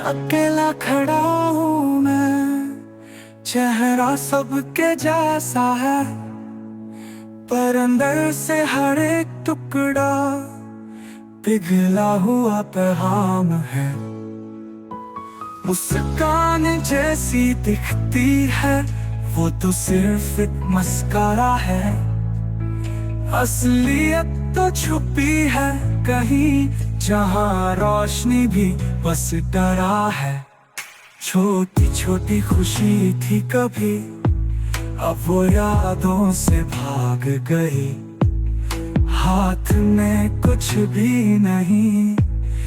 अकेला खड़ा हूँ मैं, चेहरा सबके जैसा है, पर अंदर से हर एक टुकड़ा पिघला हुआ पैगाम है। मुस्कान जैसी दिखती है वो तो सिर्फ एक मस्कारा है, असलियत तो छुपी है कहीं जहां रोशनी भी बस डरा है। छोटी छोटी खुशी थी कभी, अब वो यादों से भाग गई। हाथ में कुछ भी नहीं,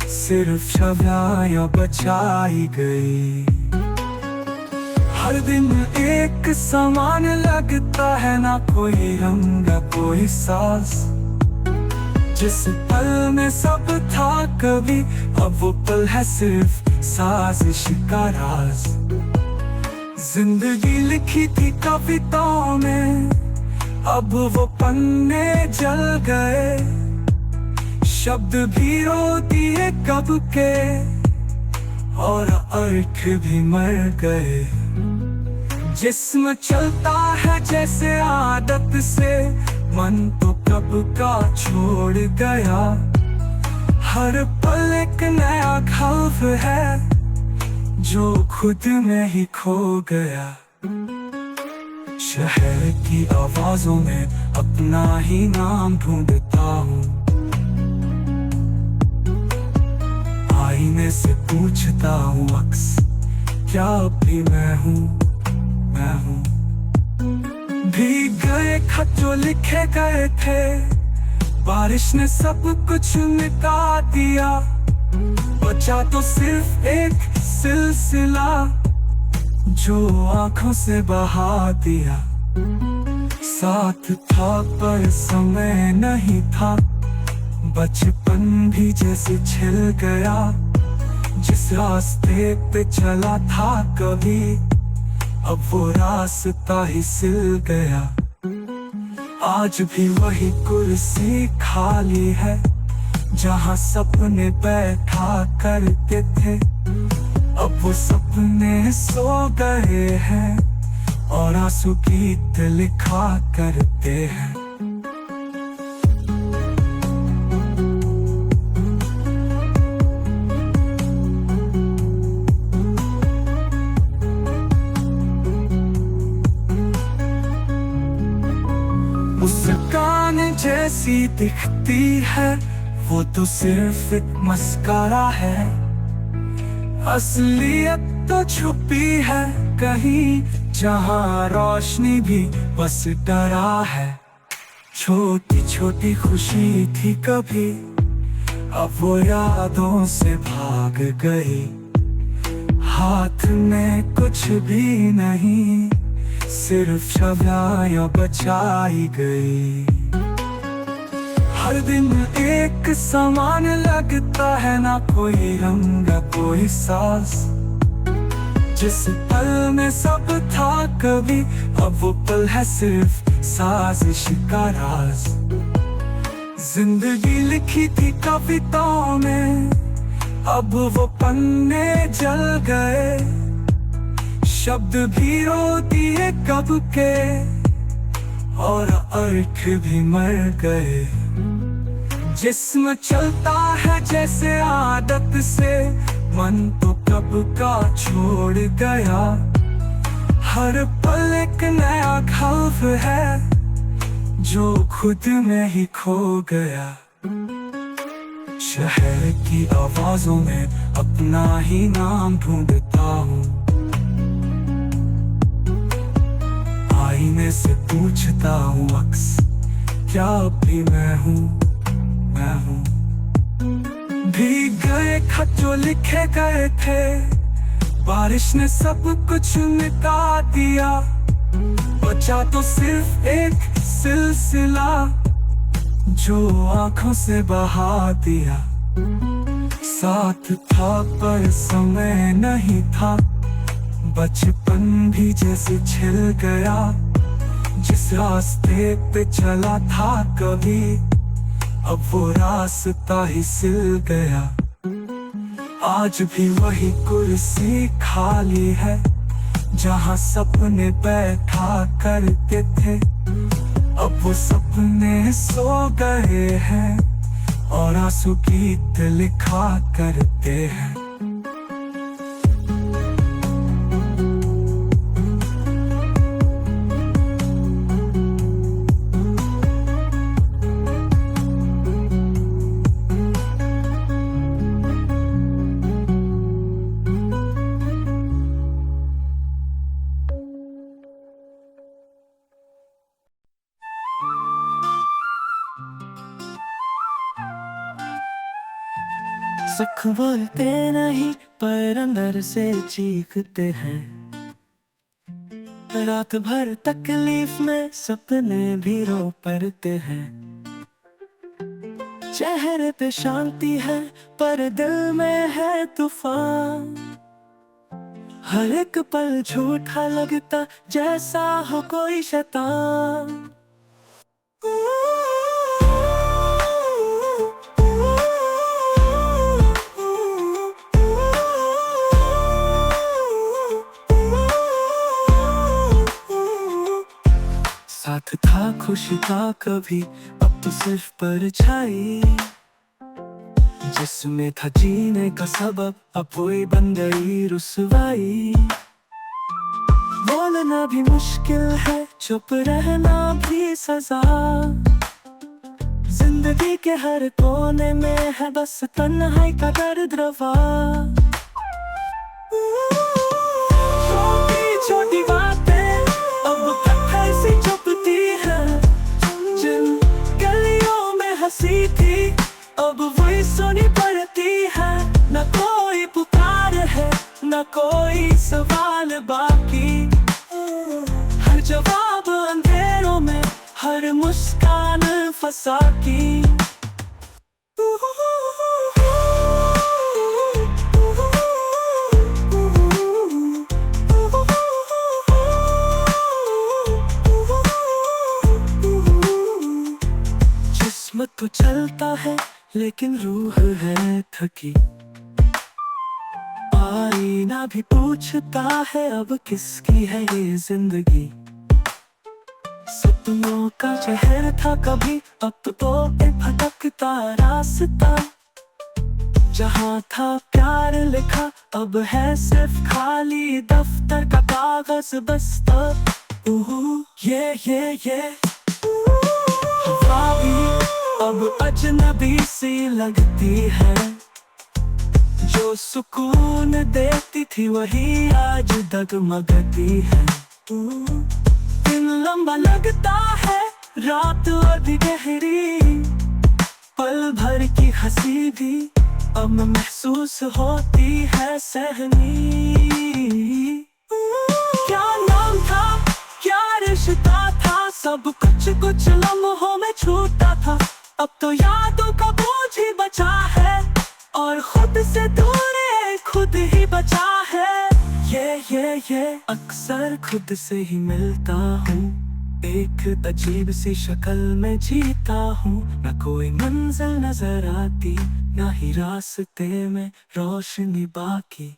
सिर्फ छवियां बचाई गई। हर दिन एक समान लगता है, ना कोई रंग ना कोई साज। जिस पल में सब था कभी, अब वो पल है सिर्फ साजिश का राज। जिंदगी लिखी थी कविताओं में, अब वो पन्ने जल गए। शब्द भी रो दिए कब के, और अर्थ भी मर गए। जिस्म चलता है जैसे आदत से, मन तो कब का छोड़ गया। हर पल एक नया खौफ है जो खुद में ही खो गया। शहर की आवाजों में अपना ही नाम ढूंढता हूँ, आईने से पूछता हूँ अक्स, क्या अब भी मैं हूँ, मैं हूँ। भीग गए खत जो लिखे गए थे, बारिश ने सब कुछ मिटा दिया। बचा तो सिर्फ एक सिलसिला जो आंखों से बहा दिया। साथ था पर समय नहीं था, बचपन भी जैसे छिल गया। जिस रास्ते पे चला था कभी, अब वो रास्ता ही सिल गया। आज भी वही कुर्सी खाली है जहाँ सपने बैठा करते थे। अब वो सपने सो गए हैं और आंसू गीत लिखा करते हैं। मुस्कान जैसी दिखती है वो तो सिर्फ एक मस्कारा है, असलियत तो छुपी है कहीं जहां रोशनी भी बस डरा है। छोटी छोटी खुशी थी कभी, अब वो यादों से भाग गई। हाथ में कुछ भी नहीं, सिर्फ छवियां बचाई गई। हर दिन एक समान लगता है, ना कोई रंग ना कोई साज। जिस पल में सब था कभी, अब वो पल है सिर्फ साजिश का राज। जिंदगी लिखी थी कविताओं में, अब वो पन्ने जल गए। शब्द भी रो दिए कब के, और अर्थ भी मर गए। जिस्म चलता है जैसे आदत से, मन तो कब का छोड़ गया। हर पल एक नया खौफ है जो खुद में ही खो गया। शहर की आवाजों में अपना ही नाम ढूंढता हूँ, आईने से पूछता हूँ अक्स, क्या अब भी मैं हूँ, मैं हूँ। भीग गए खत जो लिखे गए थे, बारिश ने सब कुछ मिटा दिया। बचा तो सिर्फ एक सिलसिला जो आंखों से बहा दिया। साथ था पर समय नहीं था, बचपन भी जैसे छिल गया। जिस रास्ते पे चला था कभी, अब वो रास्ता ही सिल गया। आज भी वही कुर्सी खाली है जहाँ सपने बैठा करते थे। अब वो सपने सो गए हैं और आंसू गीत लिखा करते हैं। सख बोलते नहीं पर अंदर से चीखते हैं। रात भर तकलीफ में सपने भी रो पड़ते हैं। चेहरे पे शांति है पर दिल में है तूफान। हर एक पल झूठा लगता जैसा हो कोई शैतान। साथ था खुशी का कभी, अब तो सिर्फ परछाई। जिसमें था जीने का सबब, अब वही बन गई रुसवाई। बोलना भी मुश्किल है, चुप रहना भी सजा। जिंदगी के हर कोने में है बस तन्हाई का दर्द रवा। छोटी छोटी बातें अब तक ऐसी चुपती है। जिन गलियों में हंसी थी अब वही सुनी पड़ती है। न कोई पुकार है न कोई सवाल बाकी। हर जवाब अंधेरों में, हर मुस्कान फंसा की। जिस्म तो चलता है लेकिन रूह है थकी। आईना भी पूछता है अब किसकी है ये जिंदगी। सपनों का शहर था कभी, अब तो एक भटकता रास्ता। जहाँ था प्यार लिखा अब है सिर्फ खाली दफ्तर का कागज बस्ता। ये हवा भी अब अजनबी सी लगती है। जो सुकून देती थी वही आज डगमगती है। दिन लंबा लगता है, रात अभी गहरी। पल भर की हंसी भी अब महसूस होती है सहनी। क्या नाम था, क्या रिश्ता था, सब कुछ लम्हों में छूटा था। अब तो यादों का बोझ ही बचा है और खुद से दूर खुद ही बचा है। ये अक्सर खुद से ही मिलता हूँ। एक अजीब सी शक्ल में जीता हूँ। न कोई मंजिल नजर आती, न ही रास्ते में रोशनी बाकी।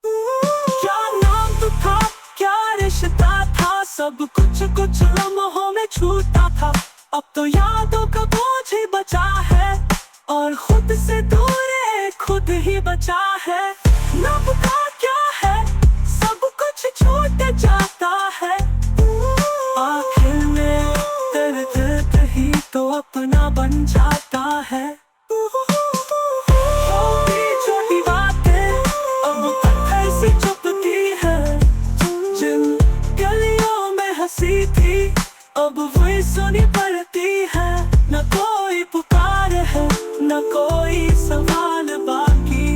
क्या नाम तो था, क्या रिश्ता था, सब कुछ लम्हों में छूटा था। अब तो यादों का बोझ ही बचा है और खुद से दूर खुद ही बचा है। नब का क्या है, सब कुछ छूट जाता है। आखिर में दर्द ही तो अपना बन जाता है। छोटी बातें अब तक ऐसी चुपती है। जिन गलियों में हंसी थी अब वही सुनी पड़ती है। न कोई पुकार है न कोई सवाल बाकी।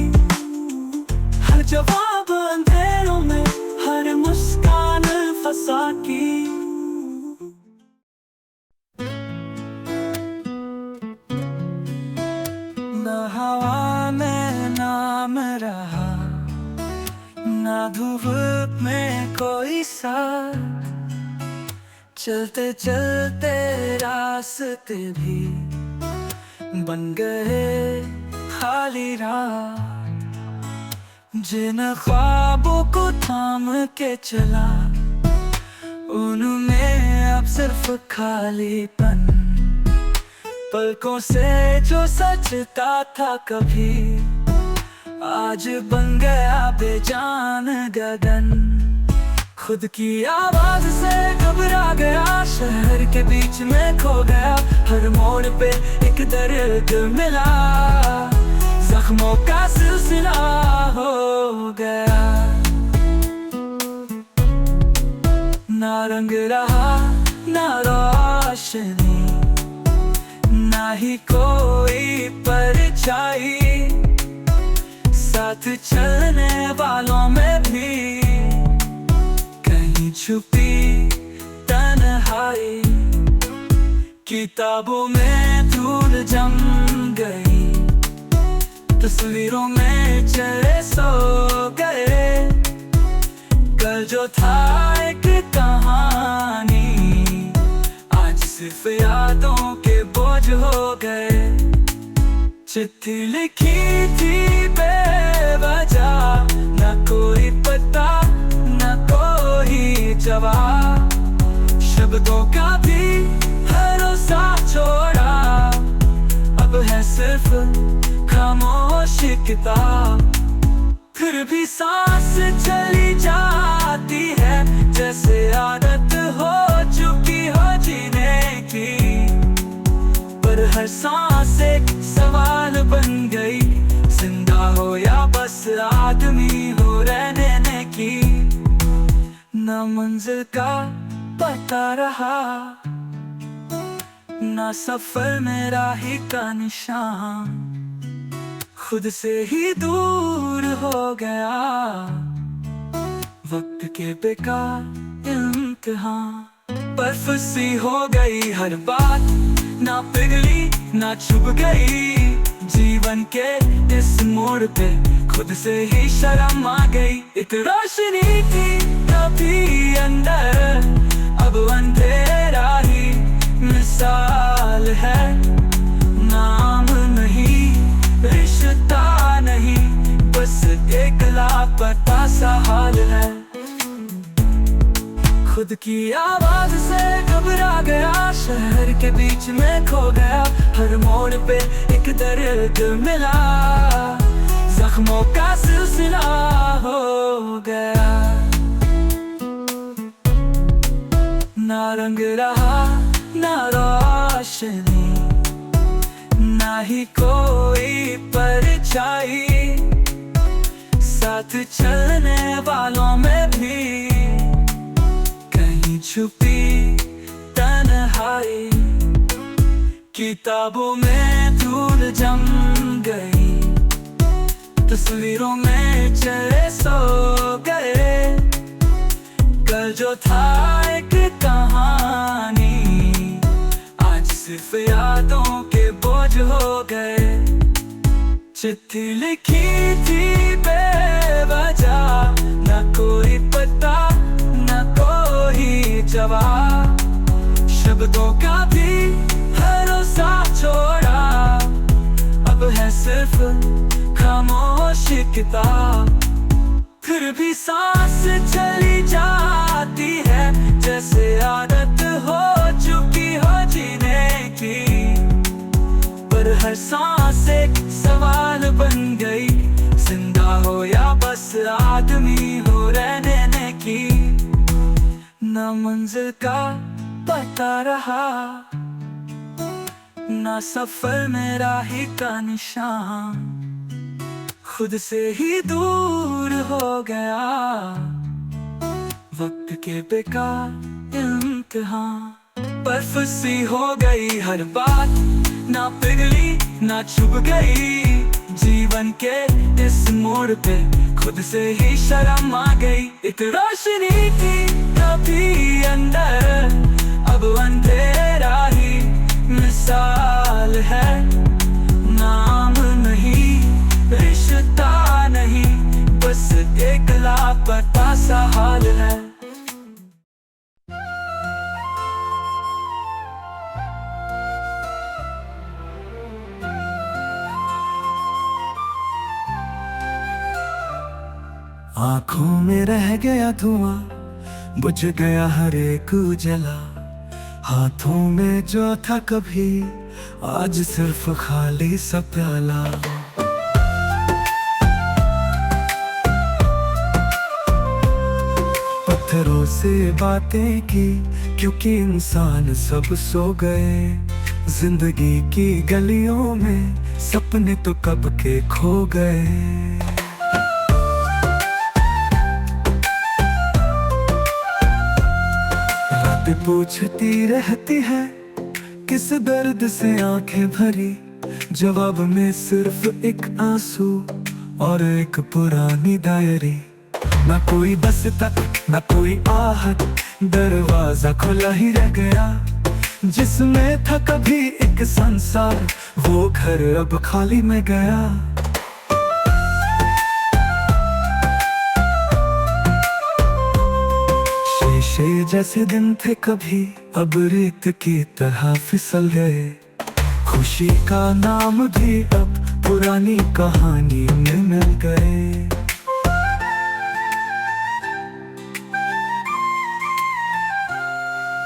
हर जवाब अंधेरों में, हर मुस्कान फंसा की। न हवा में नाम रहा, न धूप में कोई साथ। चलते चलते रास्ते भी बन गए खाली राह। जिन ख्वाबों को थाम के चला उनमें अब सिर्फ खालीपन, पलकों से जो सजता था कभी आज बन गया बेजान गगन। खुद की आवाज से घबरा गया, शहर के बीच में खो गया, हर मोड़ पे एक दर्द मिला, जख्मों का सिलसिला हो गया। ना रंग रहा ना रोशनी, ना ही कोई परछाई, साथ चलने वालों में भी कहीं छुपी तन्हाई। किताबों में धूल जम गई, तस्वीरों में चले सो गए, कल जो था एक कहानी आज सिर्फ यादों के बोझ हो गए। चिट्ठी लिखी थी बेवजह, न कोई पता न कोई जवाब, शब्दों का भी भरोसा छोड़ा, अब है सिर्फ खामोश किताब। फिर भी सांस चली जाती है, जैसे आदत हो चुकी हो जीने की, पर हर सांस एक सवाल बन गई, जिंदा हो या बस आदमी हो रहने की। ना मंजिल का पता रहा, ना सफर में राही का निशान, खुद से ही दूर हो गया, वक्त के बेकार इम्तिहान। बर्फ सी हो गई हर बात, ना पिघली ना छुप गई, जीवन के इस मोड़ पे खुद से ही शर्म आ गई। एक रोशनी थी कभी अंदर, अब अंधेरा ही मिसाल है, नाम नहीं रिश्ता नहीं, बस एक लापता सा हाल है। खुद की आवाज से घबरा गया, शहर के बीच में खो गया, हर मोड़ पे एक दर्द मिला, जख्मों का सिलसिला हो गया। ना रंग रहा ना रोशनी, ना ही कोई परछाई, साथ चलने वालों में भी कहीं छुपी तन्हाई। किताबों में धूल जम गई, तस्वीरों में चले सो गए, कल जो था एक कहानी आज सिर्फ यादों के बोझ हो गए। चिट्ठी लिखी थी बेवजह, न कोई पता न कोई जवाब, शब्दों का भी भरोसा छोड़ा, अब है सिर्फ खामोश किताब। फिर भी सांस चली जाती है, जैसे आदत हो चुकी हो जीने की, पर हर सांस एक सवाल बन गई, जिंदा हो या बस आदमी हो रहने की। ना मंजिल का पता रहा, ना सफर में राही का निशान, खुद से ही दूर हो गया, वक्त के बेकार इम्तिहान। बर्फ सी हो गई हर बात, ना पिघली ना छुप गई, जीवन के इस मोड़ पे खुद से ही शर्म आ गई। एक रोशनी थी कभी अंदर, अब अंधेरा ही मिसाल है, नाम नहीं रिश्ता नहीं, बस एक लापता सा हाल है। आंखों में रह गया धुआं, बुझ गया हर एक उजला। हाथों में जो था कभी, आज सिर्फ खाली सा प्याला। पत्थरों से बातें की, क्योंकि इंसान सब सो गए। जिंदगी की गलियों में सपने तो कब के खो गए। रात पूछती रहती है, किस दर्द से आंखें भरी। जवाब में सिर्फ एक आंसू और एक पुरानी डायरी। ना कोई बस तक, ना कोई आहट, दरवाजा खुला ही रह गया। जिसमें था कभी एक संसार, वो घर अब खाली में गया। शीशे जैसे दिन थे कभी, अब रेत की तरह फिसल गए। खुशी का नाम भी अब पुरानी कहानी में मिल गए।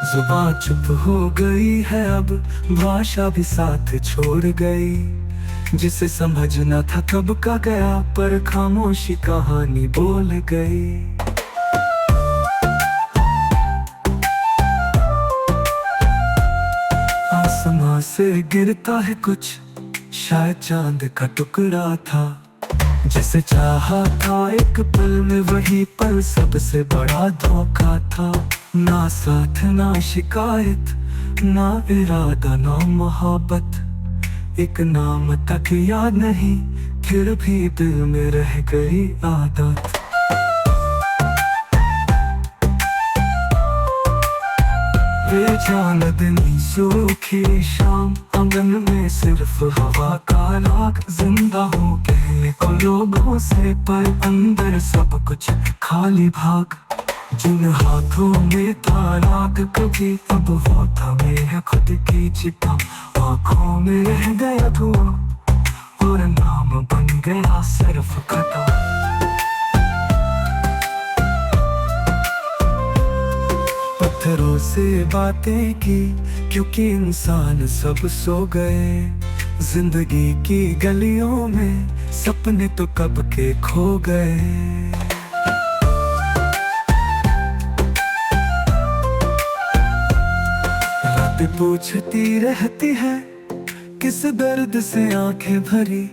जुबान चुप हो गई है अब, भाषा भी साथ छोड़ गई। जिसे समझना था कब का गया, पर खामोशी कहानी बोल गई। आसमां से गिरता है कुछ, शायद चांद का टुकड़ा था। जिसे चाहा था एक पल में, वही पल सबसे बड़ा धोखा था। ना साथ ना शिकायत, ना इरादा ना मोहब्बत। एक नाम तक याद नहीं, फिर भी दिल में रह गई आदत। बेजान दिन सूखी शाम, आंगन में सिर्फ हवा का राग। जिंदा हो कहने को लोगों से, पर अंदर सब कुछ खाली भाग। जिन हाथों में था राग कभी, अब वो थमे है खुद की चिता। आंखों में रह गया धुआं, और नाम बन गया सिर्फ खता। पत्थरों से बातें की, क्योंकि इंसान सब सो गए। जिंदगी की गलियों में सपने तो कब के खो गए। पूछती रहती है, किस दर्द से आंखें भरी।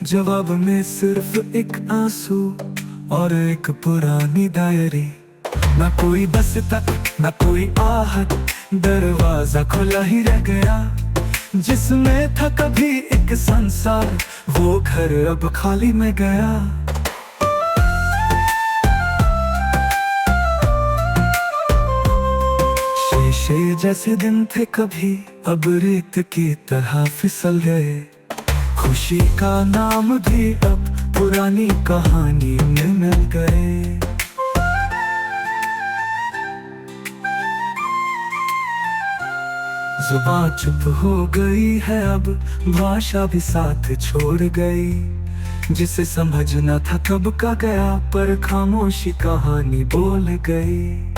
जवाब में सिर्फ एक आंसू और एक पुरानी डायरी। ना कोई बस तक, ना कोई आहट, दरवाजा खुला ही रह गया। जिसमें था कभी एक संसार, वो घर अब खाली में गया। शीशे जैसे दिन थे कभी, अब रेत की तरह फिसल गए। खुशी का नाम भी अब पुरानी कहानी में मिल गए। जुबान चुप हो गई है अब, भाषा भी साथ छोड़ गई। जिसे समझना था कब का गया, पर खामोशी कहानी बोल गई।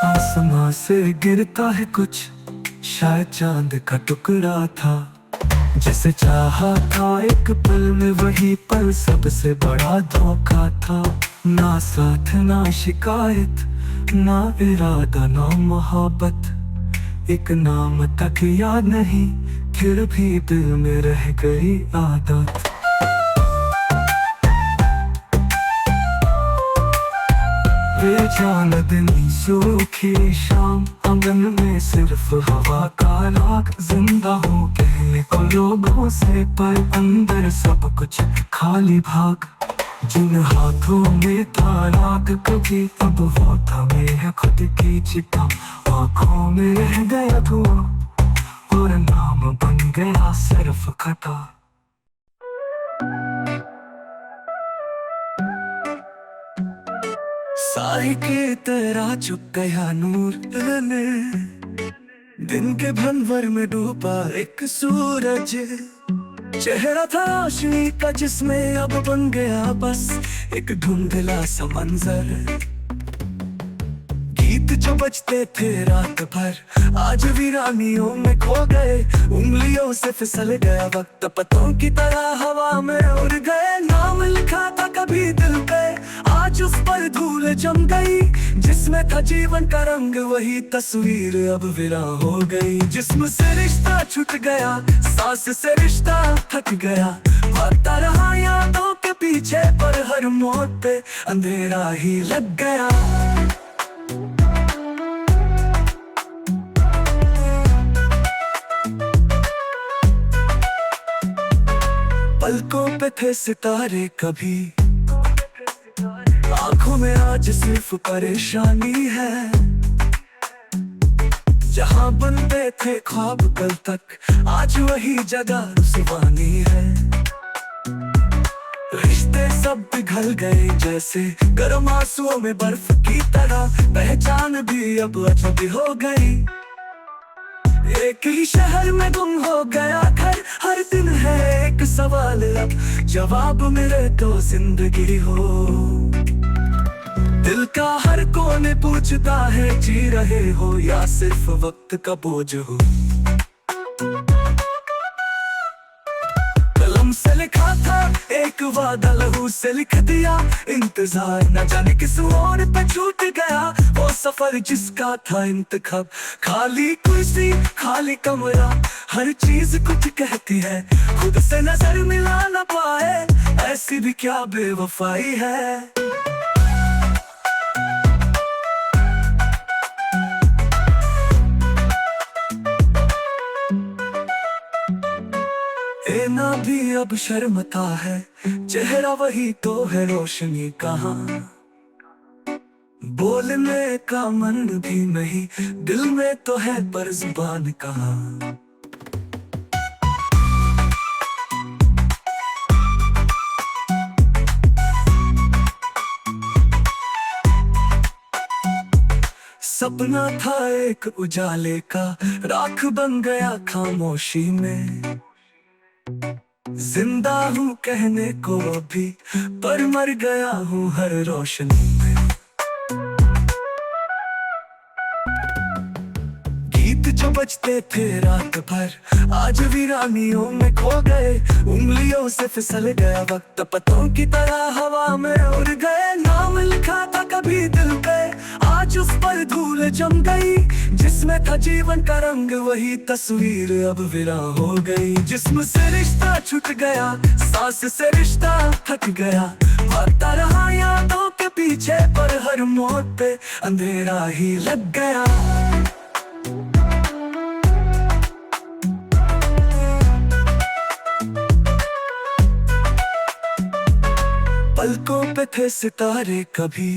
आसमां से गिरता है कुछ, शायद चांद का टुकड़ा था। जिसे चाहा था एक पल में, वही पल सबसे बड़ा धोखा था। ना साथ ना शिकायत, ना इरादा ना मोहब्बत। एक नाम तक याद नहीं, फिर भी दिल में रह गई आदत। बेजान दिन सूखी शाम, आंगन में सिर्फ हवा का राग। जिंदा हो कहने को लोगों से, पर अंदर सब कुछ खाली भाग। जिन हाथों में था राग कभी, अब वो थमे है खुद की चिता। आंखों में रह गया धुआं, और नाम बन गया सिर्फ खता। साई के तरह चुप गया नूर ने, दिन के भंवर में डूबा एक सूरज। चेहरा था रोशनी का जिसमें अब बन गया बस एक धुंधला सा मंजर। गीत जो बजते थे रात भर आज वीरानियों में खो गए। उंगलियों से फिसल गया वक्त पतों की तरह हवा में उड़ गए। नाम लिखा था कभी दिल पे आज उस पर धूल जम गई। जिसमें था जीवन का रंग वही तस्वीर अब विरां हो गई। जिस्म से रिश्ता छूट गया, सांस से रिश्ता थक गया। भागता रहा यादों के पीछे पर हर मोड़ पे अंधेरा ही लग गया। पलकों पे थे सितारे कभी, आंखों में आज सिर्फ परेशानी है। जहां बनते थे ख्वाब कल तक आज वही जगह रुसवानी है। रिश्ते सब पिघल गए जैसे गर्म आंसुओं में बर्फ की तरह। पहचान भी अब अजनबी हो गई। एक ही शहर में गुम हो गया घर, हर दिन है एक सवाल अब जवाब मिले तो जिंदगी हो। दिल का हर कोने पूछता है जी रहे हो या सिर्फ वक्त का बोझ हो। कलम से लिखा था एक वादा लहू से लिख दिया। इंतजार न जाने किस ओर पे छूट गया वो सफर जिसका था इंतखाब। खाली कुर्सी खाली कमरा हर चीज कुछ कहती है। खुद से नजर मिला न पाए ऐसी भी क्या बेवफाई है। ना भी अब शर्मता है, चेहरा वही तो है रोशनी कहाँ। बोलने का मन भी नहीं दिल में तो है पर जुबान कहाँ। सपना था एक उजाले का राख बन गया खामोशी में। जिंदा हूँ कहने को अभी पर मर गया हूँ हर रोशनी में। गीत जो बजते थे रात भर आज वीरानियों में खो गए। उंगलियों से फिसल गया वक्त पतों की तरह हवा में उड़ गए। नाम लिखा था कभी दिल पे आज उस पर धूल जम गई। जिसमें था जीवन का रंग वही तस्वीर अब विरां हो गई। जिस्म से रिश्ता छूट गया, सांस से रिश्ता थक गया। भागता रहा यादों के पीछे पर हर मोड़ पे अंधेरा ही लग गया। पलकों पे थे सितारे कभी,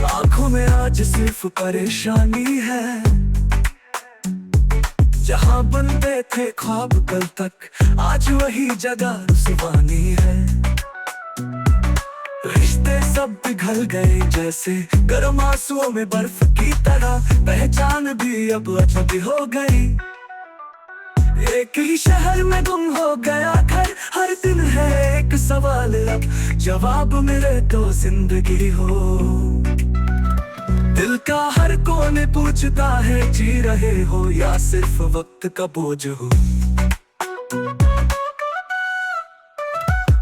आंखों में आज सिर्फ परेशानी है। जहां बनते थे ख्वाब कल तक आज वही जगह रुसवानी है। रिश्ते सब पिघल गए जैसे गर्म आंसुओं में बर्फ की तरह। पहचान भी अब अजनबी हो गई। एक ही शहर में गुम हो गया घर, हर दिन है एक सवाल अब जवाब मिले तो जिंदगी हो। दिल का हर कोने पूछता है जी रहे हो या सिर्फ वक्त का बोझ हो।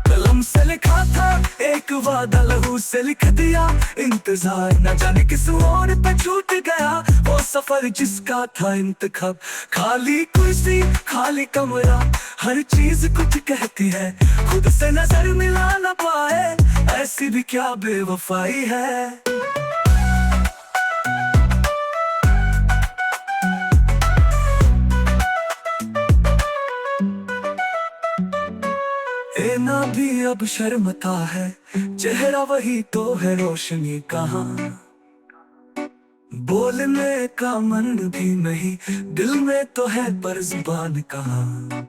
कलम से लिखा था एक वादा लहू से लिख दिया। इंतजार न जाने किस ओर पे छूट गया वो सफर जिसका था इंतखाब। खाली कुर्सी खाली कमरा हर चीज कुछ कहती है। खुद से नजर मिला न पाए ऐसी भी क्या बेवफाई है। ना भी अब शर्मता है, चेहरा वही तो है रोशनी कहाँ। बोलने का मन भी नहीं दिल में तो है पर जुबान कहाँ।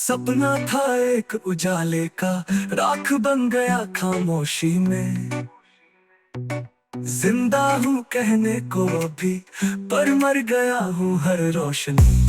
सपना था एक उजाले का, राख बन गया खामोशी में। जिंदा हूँ कहने को अभी, पर मर गया हूँ हर रोशनी